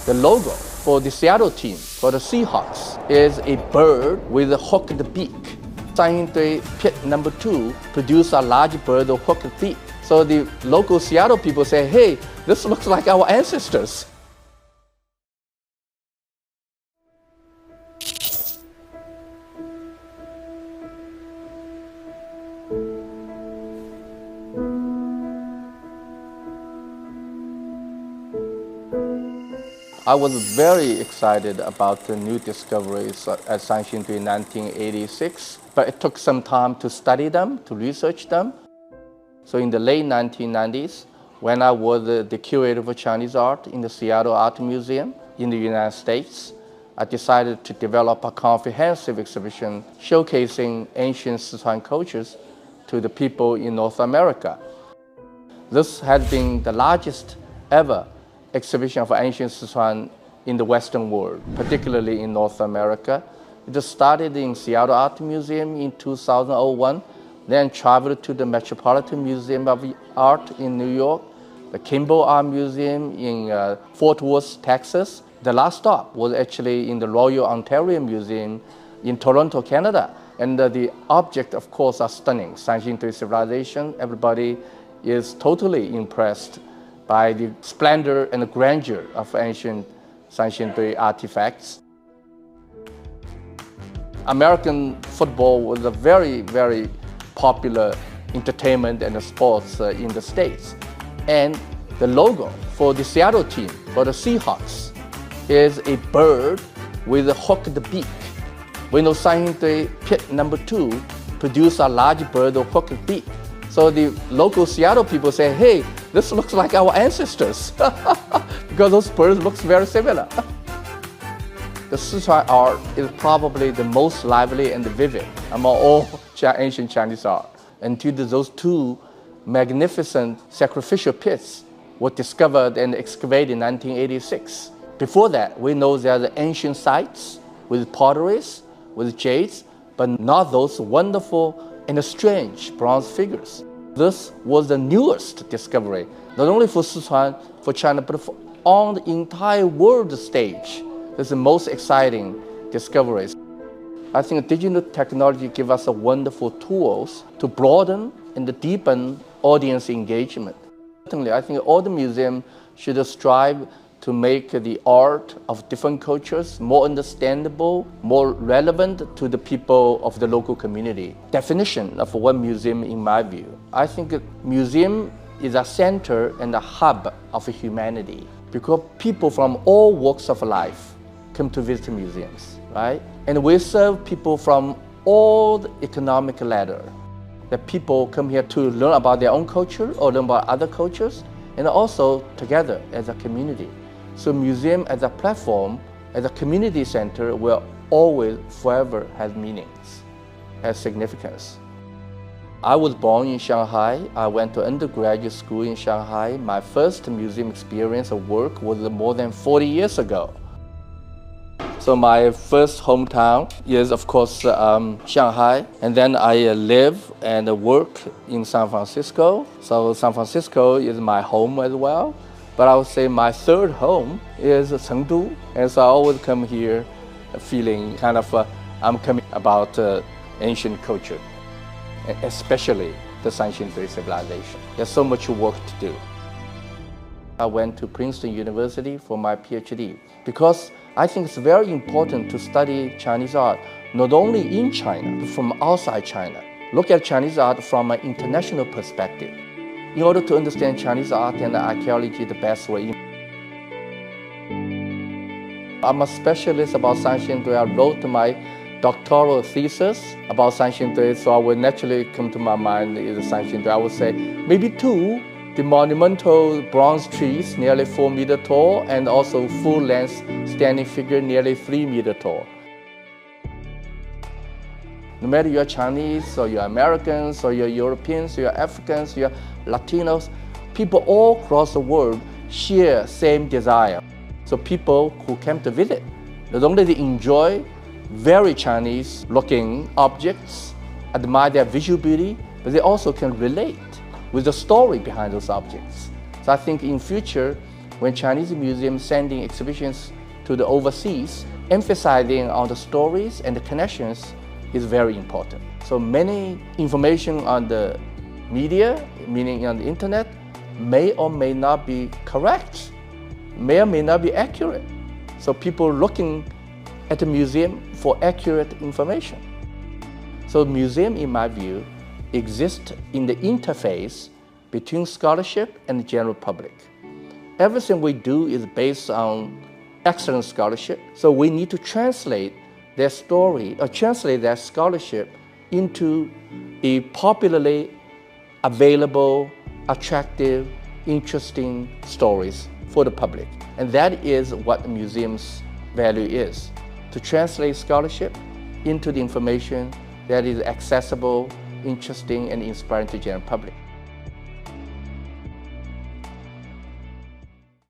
The logo for the Seattle team, for the Seahawks, is a bird with a hooked beak. Sanxingdui pit number 2 produced a large bird with hooked beak. So the local Seattle people say, hey, this looks like our ancestors. I was very excited about the new discoveries at Sanxingdui in 1986, but it took some time to study them, to research them. So in the late 1990s, when I was the curator for Chinese art in the Seattle Art Museum in the United States, I decided to develop a comprehensive exhibition showcasing ancient Sichuan cultures to the people in North America. This has been the largest ever exhibition of ancient Sichuan in the Western world, particularly in North America. It started in Seattle Art Museum in 2001, then traveled to the Metropolitan Museum of Art in New York, the Kimball Art Museum in Fort Worth, Texas. The last stop was actually in the Royal Ontario Museum in Toronto, Canada. And the objects, of course, are stunning. Sanxingdui civilization, everybody is totally impressed by the splendor and the grandeur of ancient Sanxingdui artifacts. American football was a very, very popular entertainment and sports in the States. And the logo for the Seattle team, for the Seahawks, is a bird with a hooked beak. We know Sanxingdui pit number 2 produced a large bird with a hooked beak. So the local Seattle people say, hey, this looks like our ancestors, because those birds look very similar. The Sichuan art is probably the most lively and vivid among all ancient Chinese art. Until those 2 magnificent sacrificial pits were discovered and excavated in 1986. Before that, we know there are ancient sites with potteries, with jades, but not those wonderful and strange bronze figures. This was the newest discovery, not only for Sichuan, for China, but on the entire world stage. This is the most exciting discoveries. I think digital technology gives us wonderful tools to broaden and deepen audience engagement. Certainly, I think all the museums should strive to make the art of different cultures more understandable, more relevant to the people of the local community. Definition of one museum, in my view, I think a museum is a center and a hub of humanity, because people from all walks of life come to visit museums, right? And we serve people from all the economic ladder. The people come here to learn about their own culture or learn about other cultures, and also together as a community. So museum as a platform, as a community center, will always, forever have meanings, has significance. I was born in Shanghai. I went to undergraduate school in Shanghai. My first museum experience of work was more than 40 years ago. So my first hometown is, of course, Shanghai. And then I live and work in San Francisco. So San Francisco is my home as well. But I would say my third home is Chengdu. And so I always come here feeling kind of, I'm coming about ancient culture, especially the Sanxingdui civilization. There's so much work to do. I went to Princeton University for my PhD because I think it's very important to study Chinese art, not only in China, but from outside China. Look at Chinese art from an international perspective. In order to understand Chinese art and archaeology the best way. I'm a specialist about Sanxingdui. I wrote my doctoral thesis about Sanxingdui, so I would naturally come to my mind is Sanxingdui. I would say maybe 2, the monumental bronze trees nearly 4 meters tall, and also full-length standing figure nearly 3 meters tall. No matter you're Chinese, or you're Americans, or you're Europeans, or you're Africans, you're Latinos, people all across the world share same desire. So people who came to visit, not only they enjoy very Chinese-looking objects, admire their visual beauty, but they also can relate with the story behind those objects. So I think in future, when Chinese museums sending exhibitions to the overseas, emphasizing on the stories and the connections is very important. So many information on the media, meaning on the internet, may or may not be correct, may or may not be accurate. So people looking at the museum for accurate information. So museum, in my view, exists in the interface between scholarship and the general public. Everything we do is based on excellent scholarship, so we need to translate their story or translate their scholarship into a popularly available, attractive, interesting stories for the public. And that is what the museum's value is, to translate scholarship into the information that is accessible, interesting, and inspiring to the general public.